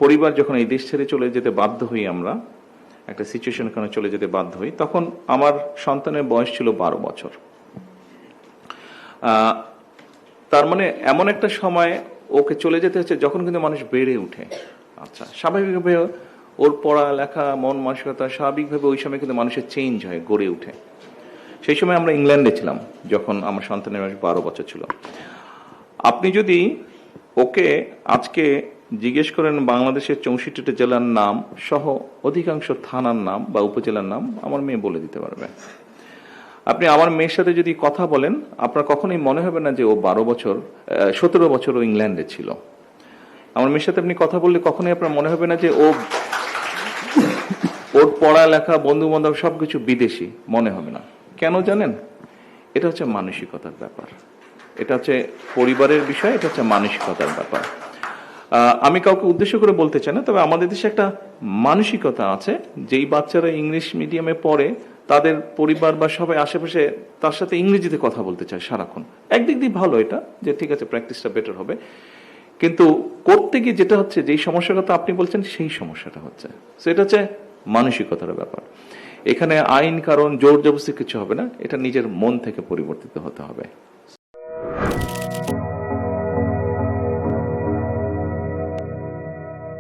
পরিবার যখন এই দেশ ছেড়ে চলে যেতে বাধ্য হই, আমরা একটা সিচুয়েশন কারণে চলে যেতে বাধ্য হই, তখন আমার সন্তানের বয়স ছিল 12 বছর। তার মানে এমন একটা সময় ওকে চলে যেতে হচ্ছে যখন কিন্তু মানুষ বেড়ে উঠে। আচ্ছা, স্বাভাবিকভাবে ওর পড়ালেখা, মন মানসিকতা স্বাভাবিকভাবে ওই সময় কিন্তু মানুষের চেঞ্জ হয়, গড়ে উঠে। সেই সময় আমরা ইংল্যান্ডে ছিলাম যখন আমার সন্তানের বয়স 12 বছর ছিল। আপনি যদি ওকে আজকে জিজ্ঞেস করেন বাংলাদেশের 64টা জেলার নাম সহ অধিকাংশ থানার নাম বা উপজেলার নাম, আমার মেয়ে বলে দিতে পারবে। আপনি আমার মেয়ের সাথে যদি কথা বলেন, আপনার কখনোই মনে হবে না যে ও 17 বছর ও ইংল্যান্ডে ছিল। আমার মেয়ের সাথে আপনি কথা বললে কখনোই আপনার মনে হবে না যে ওর পড়ালেখা, বন্ধু বান্ধব সবকিছু বিদেশি, মনে হবে না। কেন জানেন? এটা হচ্ছে মানসিকতার ব্যাপার, এটা হচ্ছে পরিবারের বিষয়, এটা হচ্ছে মানসিকতার ব্যাপার। আমি কাউকে উদ্দেশ্য করে বলতে চাই না, তবে আমাদের দেশে একটা মানসিকতা আছে, যেই বাচ্চারা ইংলিশ মিডিয়ামে পড়ে তাদের পরিবার বা সবাই আশেপাশে তার সাথে ইংরেজিতে কথা বলতে চায় সারাক্ষণ। একদিক দিয়ে ভালো এটা, যে ঠিক আছে প্র্যাকটিসটা বেটার হবে, কিন্তু করতে গিয়ে যেটা হচ্ছে, যেই সমস্যার কথা আপনি বলছেন সেই সমস্যাটা হচ্ছে, সেটা হচ্ছে মানসিকতার ব্যাপার। এখানে আইন কারণ জোর জবরদস্তি কিছু হবে না, এটা নিজের মন থেকে পরিবর্তিত হতে হবে।